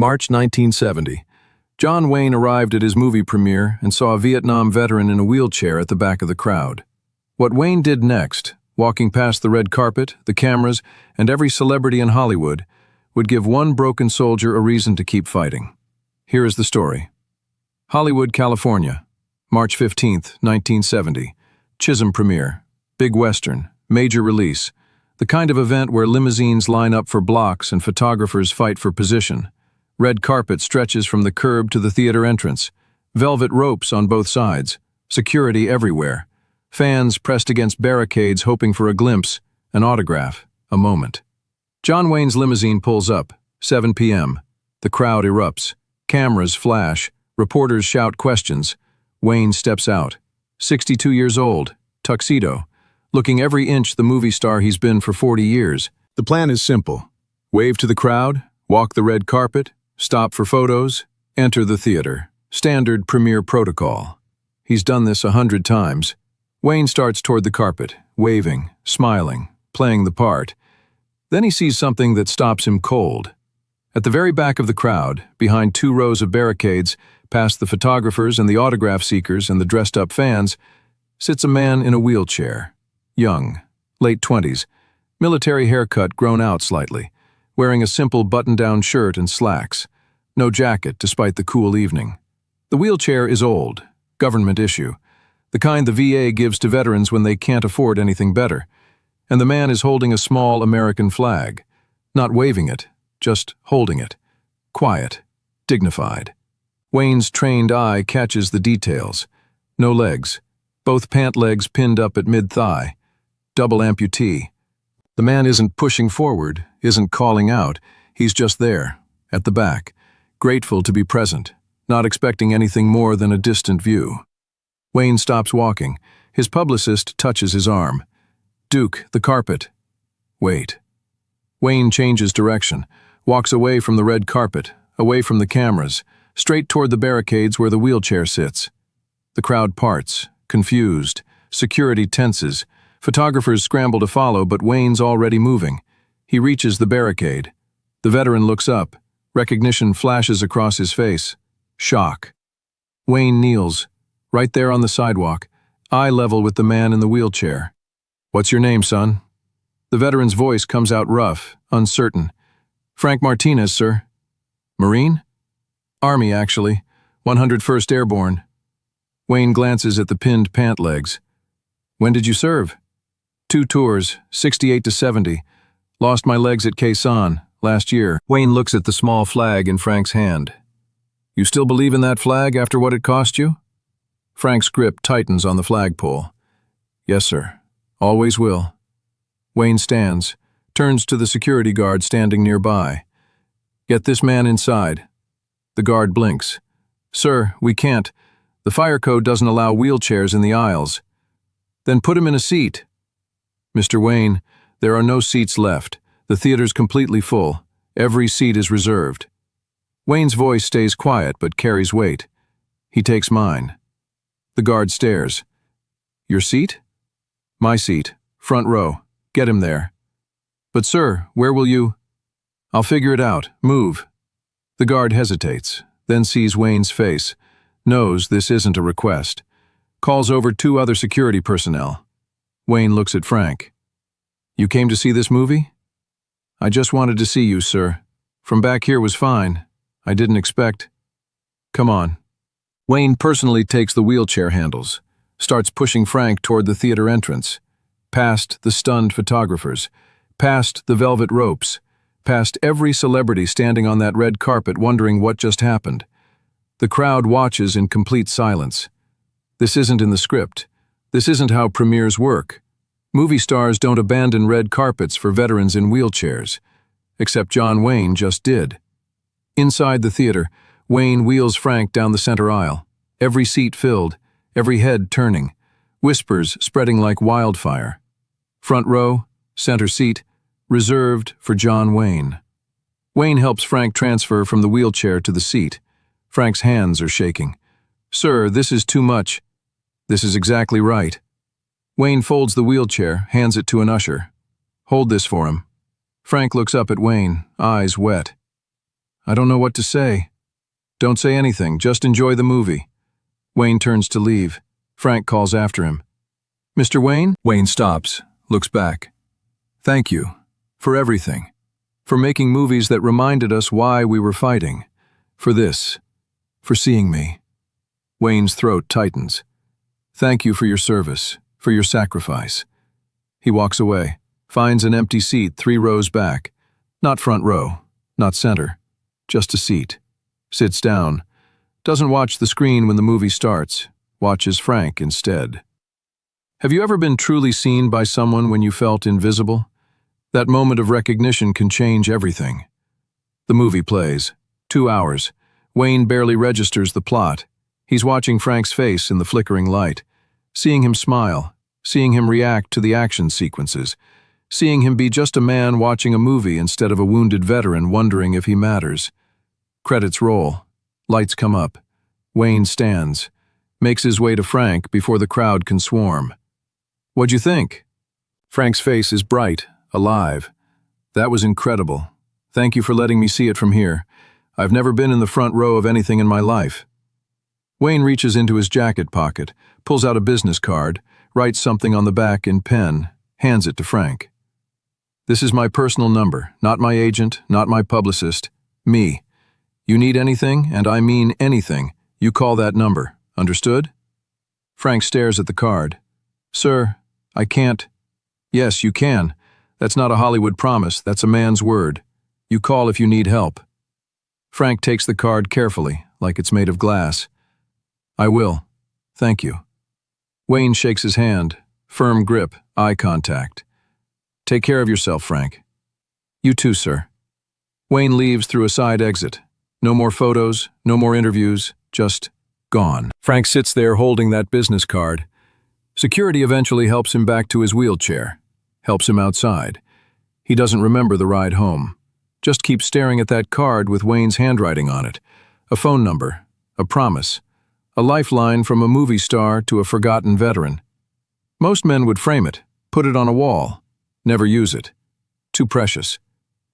March 1970. John Wayne arrived at his movie premiere and saw a Vietnam veteran in a wheelchair at the back of the crowd. What Wayne did next, walking past the red carpet, the cameras, and every celebrity in Hollywood, would give one broken soldier a reason to keep fighting. Here is the story. Hollywood, California, March 15, 1970. Chisum premiere. Big Western. Major release. The kind of event where limousines line up for blocks and photographers fight for position. Red carpet stretches from the curb to the theater entrance. Velvet ropes on both sides. Security everywhere. Fans pressed against barricades hoping for a glimpse, an autograph, a moment. John Wayne's limousine pulls up, 7 p.m. The crowd erupts. Cameras flash. Reporters shout questions. Wayne steps out. 62 years old, tuxedo, looking every inch the movie star he's been for 40 years. The plan is simple. Wave to the crowd, walk the red carpet, stop for photos, enter the theater. Standard premiere protocol. He's done this 100 times. Wayne starts toward the carpet, waving, smiling, playing the part. Then he sees something that stops him cold. At the very back of the crowd, behind 2 rows of barricades, past the photographers and the autograph seekers and the dressed-up fans, sits a man in a wheelchair. Young, late 20s, military haircut grown out slightly, wearing a simple button-down shirt and slacks. No jacket despite the cool evening. The wheelchair is old, government issue, the kind the VA gives to veterans when they can't afford anything better. And the man is holding a small American flag, not waving it, just holding it. Quiet, dignified. Wayne's trained eye catches the details. No legs, both pant legs pinned up at mid-thigh. Double amputee. The man isn't pushing forward, isn't calling out. He's just there, at the back, grateful to be present, not expecting anything more than a distant view. Wayne stops walking. His publicist touches his arm. Duke, the carpet. Wait. Wayne changes direction, walks away from the red carpet, away from the cameras, straight toward the barricades where the wheelchair sits. The crowd parts, confused. Security tenses. Photographers scramble to follow, but Wayne's already moving. He reaches the barricade. The veteran looks up. Recognition flashes across his face. Shock. Wayne kneels, right there on the sidewalk, eye level with the man in the wheelchair. "What's your name, son?" The veteran's voice comes out rough, uncertain. "Frank Martinez, sir." "Marine?" "Army, actually. 101st Airborne." Wayne glances at the pinned pant legs. "When did you serve?" 2 tours, 68 to 70. Lost my legs at Chisum, last year." Wayne looks at the small flag in Frank's hand. "You still believe in that flag after what it cost you?" Frank's grip tightens on the flagpole. "Yes, sir. Always will." Wayne stands, turns to the security guard standing nearby. "Get this man inside." The guard blinks. "Sir, we can't. The fire code doesn't allow wheelchairs in the aisles." "Then put him in a seat." "Mr. Wayne, there are no seats left. The theater's completely full. Every seat is reserved." Wayne's voice stays quiet but carries weight. He takes mine. The guard stares. "Your seat?" "My seat. Front row. Get him there." "But sir, where will you—" "I'll figure it out. Move." The guard hesitates, then sees Wayne's face, knows this isn't a request. Calls over 2 other security personnel. Wayne looks at Frank. "You came to see this movie?" "I just wanted to see you, sir. From back here was fine. I didn't expect—" "Come on." Wayne personally takes the wheelchair handles, starts pushing Frank toward the theater entrance, past the stunned photographers, past the velvet ropes, past every celebrity standing on that red carpet wondering what just happened. The crowd watches in complete silence. This isn't in the script. This isn't how premieres work. Movie stars don't abandon red carpets for veterans in wheelchairs, except John Wayne just did. Inside the theater, Wayne wheels Frank down the center aisle, every seat filled, every head turning, whispers spreading like wildfire. Front row, center seat, reserved for John Wayne. Wayne helps Frank transfer from the wheelchair to the seat. Frank's hands are shaking. "Sir, this is too much." "This is exactly right." Wayne folds the wheelchair, hands it to an usher. "Hold this for him." Frank looks up at Wayne, eyes wet. I don't know what to say. Don't say anything, just enjoy the movie. Wayne turns to leave. Frank calls after him. Mr. Wayne? Wayne stops, looks back. Thank you. For everything. For making movies that reminded us why we were fighting. For this. For seeing me. Wayne's throat tightens. Thank you for your service, for your sacrifice. He walks away, finds an empty seat 3 rows back. Not front row, not center, just a seat. Sits down. Doesn't watch the screen when the movie starts. Watches Frank instead. Have you ever been truly seen by someone when you felt invisible? That moment of recognition can change everything. The movie plays. 2 hours. Wayne barely registers the plot. He's watching Frank's face in the flickering light, seeing him smile, seeing him react to the action sequences, seeing him be just a man watching a movie instead of a wounded veteran wondering if he matters. Credits roll. Lights come up. Wayne stands, makes his way to Frank before the crowd can swarm. What'd you think? Frank's face is bright, alive. That was incredible. Thank you for letting me see it from here. I've never been in the front row of anything in my life. Wayne reaches into his jacket pocket, pulls out a business card, writes something on the back in pen, hands it to Frank. This is my personal number, not my agent, not my publicist, me. You need anything, and I mean anything, you call that number, understood? Frank stares at the card. Sir, I can't. Yes, you can. That's not a Hollywood promise, that's a man's word. You call if you need help. Frank takes the card carefully, like it's made of glass. I will. Thank you. Wayne shakes his hand, firm grip, eye contact. Take care of yourself, Frank. You too, sir. Wayne leaves through a side exit. No more photos, no more interviews, just gone. Frank sits there holding that business card. Security eventually helps him back to his wheelchair, helps him outside. He doesn't remember the ride home. Just keeps staring at that card with Wayne's handwriting on it. A phone number, a promise, a lifeline from a movie star to a forgotten veteran. Most men would frame it, put it on a wall, never use it. Too precious,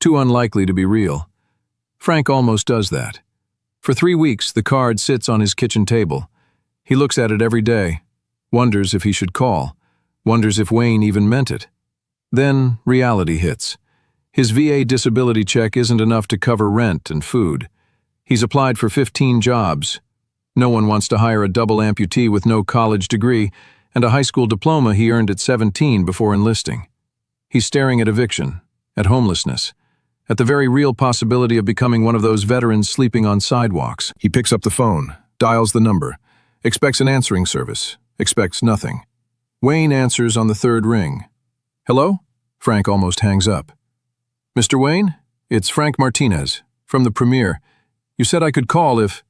too unlikely to be real. Frank almost does that. For 3 weeks, the card sits on his kitchen table. He looks at it every day, wonders if he should call, wonders if Wayne even meant it. Then reality hits. His VA disability check isn't enough to cover rent and food. He's applied for 15 jobs. No one wants to hire a double amputee with no college degree and a high school diploma he earned at 17 before enlisting. He's staring at eviction, at homelessness, at the very real possibility of becoming one of those veterans sleeping on sidewalks. He picks up the phone, dials the number, expects an answering service, expects nothing. Wayne answers on the 3rd ring. Hello? Frank almost hangs up. Mr. Wayne? It's Frank Martinez, from the Premiere. You said I could call if...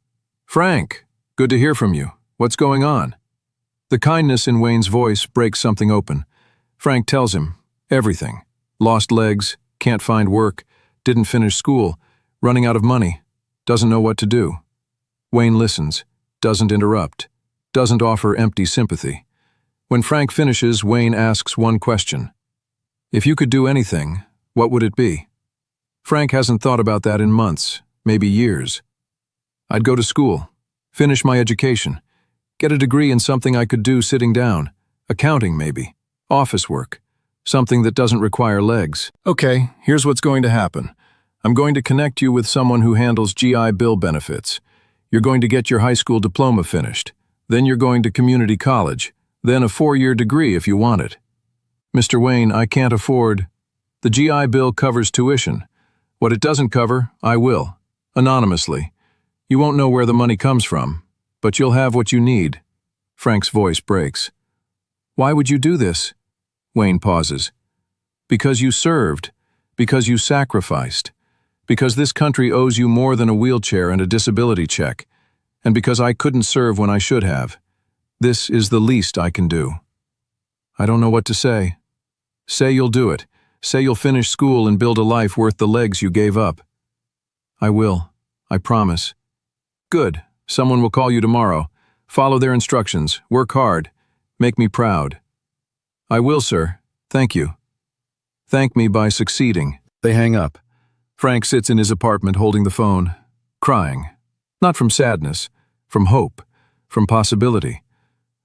Frank, good to hear from you. What's going on? The kindness in Wayne's voice breaks something open. Frank tells him everything. Lost legs, can't find work, didn't finish school, running out of money, doesn't know what to do. Wayne listens, doesn't interrupt, doesn't offer empty sympathy. When Frank finishes, Wayne asks one question. If you could do anything, what would it be? Frank hasn't thought about that in months, maybe years. I'd go to school, finish my education, get a degree in something I could do sitting down, accounting maybe, office work, something that doesn't require legs. Okay, here's what's going to happen. I'm going to connect you with someone who handles GI Bill benefits. You're going to get your high school diploma finished. Then you're going to community college. Then a 4-year degree if you want it. Mr. Wayne, I can't afford... The GI Bill covers tuition. What it doesn't cover, I will. Anonymously. You won't know where the money comes from, but you'll have what you need. Frank's voice breaks. Why would you do this? Wayne pauses. Because you served. Because you sacrificed. Because this country owes you more than a wheelchair and a disability check. And because I couldn't serve when I should have. This is the least I can do. I don't know what to say. Say you'll do it. Say you'll finish school and build a life worth the legs you gave up. I will. I promise. Good. Someone will call you tomorrow. Follow their instructions. Work hard. Make me proud. I will, sir. Thank you. Thank me by succeeding. They hang up. Frank sits in his apartment holding the phone, crying. Not from sadness, from hope, from possibility,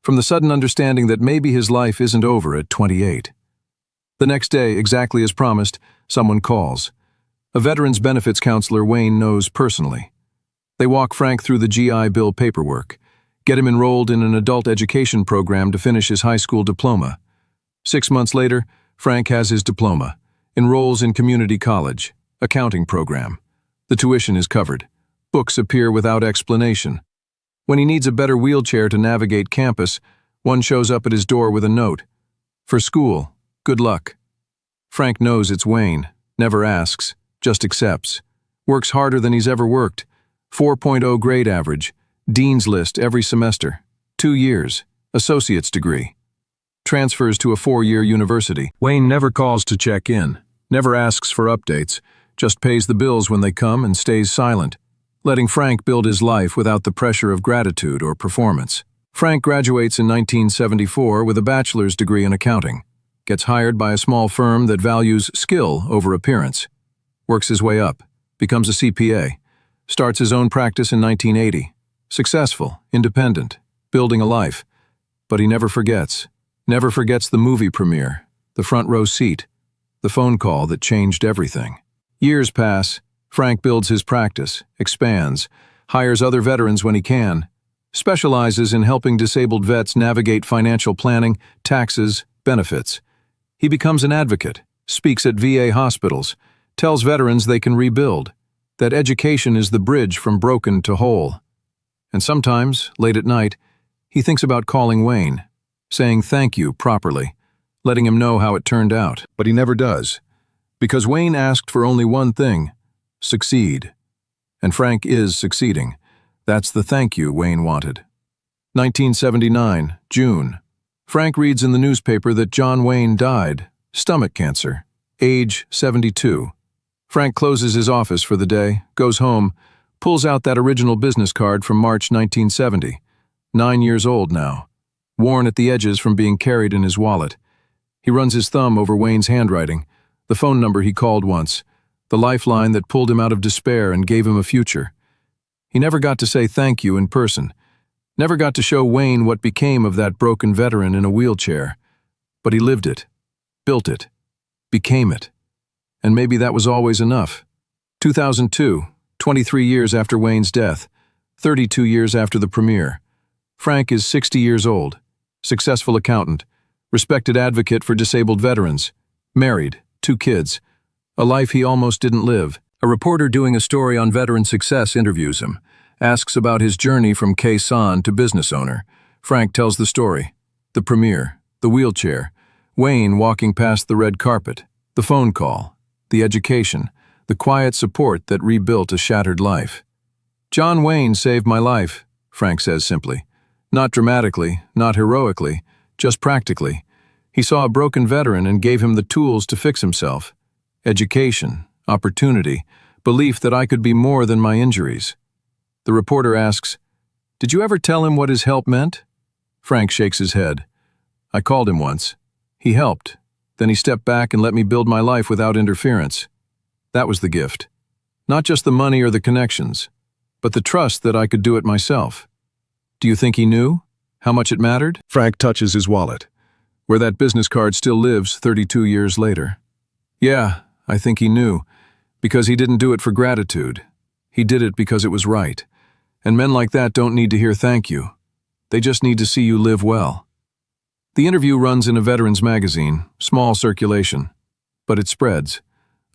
from the sudden understanding that maybe his life isn't over at 28. The next day, exactly as promised, someone calls. A veterans benefits counselor Wayne knows personally. They walk Frank through the GI Bill paperwork, get him enrolled in an adult education program to finish his high school diploma. 6 months later, Frank has his diploma, enrolls in community college, accounting program. The tuition is covered. Books appear without explanation. When he needs a better wheelchair to navigate campus, one shows up at his door with a note. For school, good luck. Frank knows it's Wayne, never asks, just accepts. Works harder than he's ever worked. 4.0 grade average, Dean's List every semester. 2 years, associate's degree. Transfers to a 4-year university. Wayne never calls to check in, never asks for updates, just pays the bills when they come and stays silent, letting Frank build his life without the pressure of gratitude or performance. Frank graduates in 1974 with a bachelor's degree in accounting, gets hired by a small firm that values skill over appearance, works his way up, becomes a CPA, starts his own practice in 1980, successful, independent, building a life. But he never forgets the movie premiere, the front row seat, the phone call that changed everything. Years pass, Frank builds his practice, expands, hires other veterans when he can, specializes in helping disabled vets navigate financial planning, taxes, benefits. He becomes an advocate, speaks at VA hospitals, tells veterans they can rebuild, that education is the bridge from broken to whole. And sometimes, late at night, he thinks about calling Wayne, saying thank you properly, letting him know how it turned out. But he never does, because Wayne asked for only one thing: succeed. And Frank is succeeding. That's the thank you Wayne wanted. 1979, June. Frank reads in the newspaper that John Wayne died, stomach cancer, age 72. Frank closes his office for the day, goes home, pulls out that original business card from March 1970. 9 years old now, worn at the edges from being carried in his wallet. He runs his thumb over Wayne's handwriting, the phone number he called once, the lifeline that pulled him out of despair and gave him a future. He never got to say thank you in person, never got to show Wayne what became of that broken veteran in a wheelchair. But he lived it, built it, became it. And maybe that was always enough. 2002, 23 years after Wayne's death, 32 years after the premiere. Frank is 60 years old, successful accountant, respected advocate for disabled veterans, married, 2 kids, a life he almost didn't live. A reporter doing a story on veteran success interviews him, asks about his journey from Chisum to business owner. Frank tells the story: the premiere, the wheelchair, Wayne walking past the red carpet, the phone call, the education, the quiet support that rebuilt a shattered life. John Wayne saved my life, Frank says simply. Not dramatically, not heroically, just practically. He saw a broken veteran and gave him the tools to fix himself. Education, opportunity, belief that I could be more than my injuries. The reporter asks, "Did you ever tell him what his help meant?" Frank shakes his head. "I called him once. He helped. Then he stepped back and let me build my life without interference. That was the gift. Not just the money or the connections, but the trust that I could do it myself." Do you think he knew how much it mattered? Frank touches his wallet, where that business card still lives 32 years later. Yeah, I think he knew, because he didn't do it for gratitude. He did it because it was right. And men like that don't need to hear thank you. They just need to see you live well. The interview runs in a veterans magazine, small circulation. But it spreads.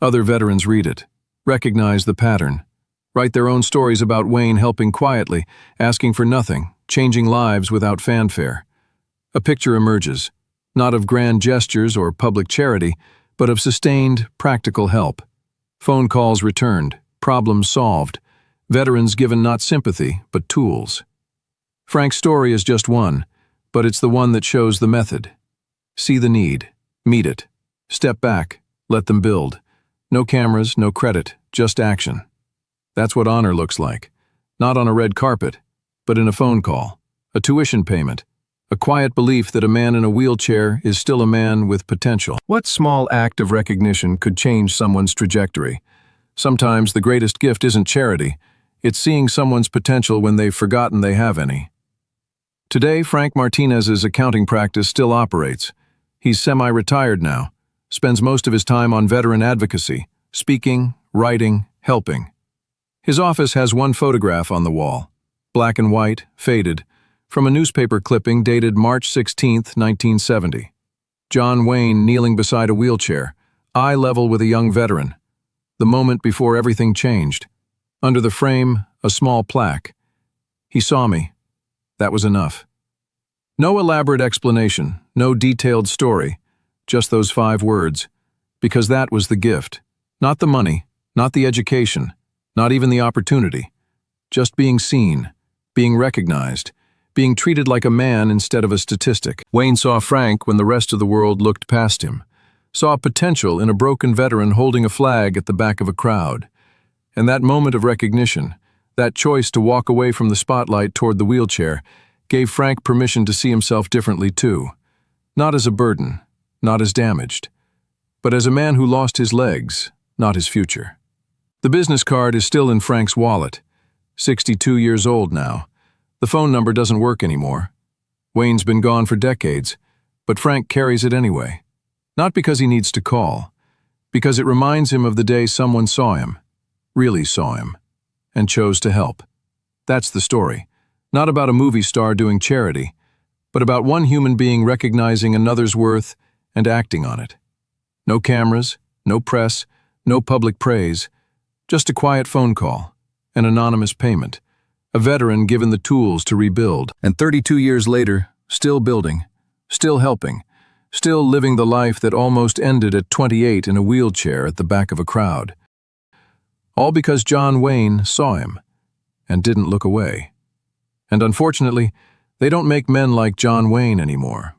Other veterans read it, recognize the pattern, write their own stories about Wayne helping quietly, asking for nothing, changing lives without fanfare. A picture emerges, not of grand gestures or public charity, but of sustained, practical help. Phone calls returned, problems solved, veterans given not sympathy, but tools. Frank's story is just one, but it's the one that shows the method. See the need, meet it, step back, let them build. No cameras, no credit, just action. That's what honor looks like. Not on a red carpet, but in a phone call, a tuition payment, a quiet belief that a man in a wheelchair is still a man with potential. What small act of recognition could change someone's trajectory? Sometimes the greatest gift isn't charity, it's seeing someone's potential when they've forgotten they have any. Today, Frank Martinez's accounting practice still operates. He's semi-retired now, spends most of his time on veteran advocacy, speaking, writing, helping. His office has one photograph on the wall, black and white, faded, from a newspaper clipping dated March 16, 1970. John Wayne kneeling beside a wheelchair, eye level with a young veteran. The moment before everything changed. Under the frame, a small plaque. He saw me. That was enough. No elaborate explanation, no detailed story, just those 5 words. Because that was the gift. Not the money, not the education, not even the opportunity. Just being seen, being recognized, being treated like a man instead of a statistic. Wayne saw Frank when the rest of the world looked past him, saw potential in a broken veteran holding a flag at the back of a crowd. And that moment of recognition, that choice to walk away from the spotlight toward the wheelchair, gave Frank permission to see himself differently too. Not as a burden, not as damaged, but as a man who lost his legs, not his future. The business card is still in Frank's wallet. 62 years old now. The phone number doesn't work anymore. Wayne's been gone for decades, but Frank carries it anyway. Not because he needs to call, because it reminds him of the day someone saw him, really saw him, and chose to help. That's the story. Not about a movie star doing charity, but about one human being recognizing another's worth and acting on it. No cameras, no press, no public praise, just a quiet phone call, an anonymous payment, a veteran given the tools to rebuild. And 32 years later, still building, still helping, still living the life that almost ended at 28 in a wheelchair at the back of a crowd. All because John Wayne saw him and didn't look away. And unfortunately, they don't make men like John Wayne anymore.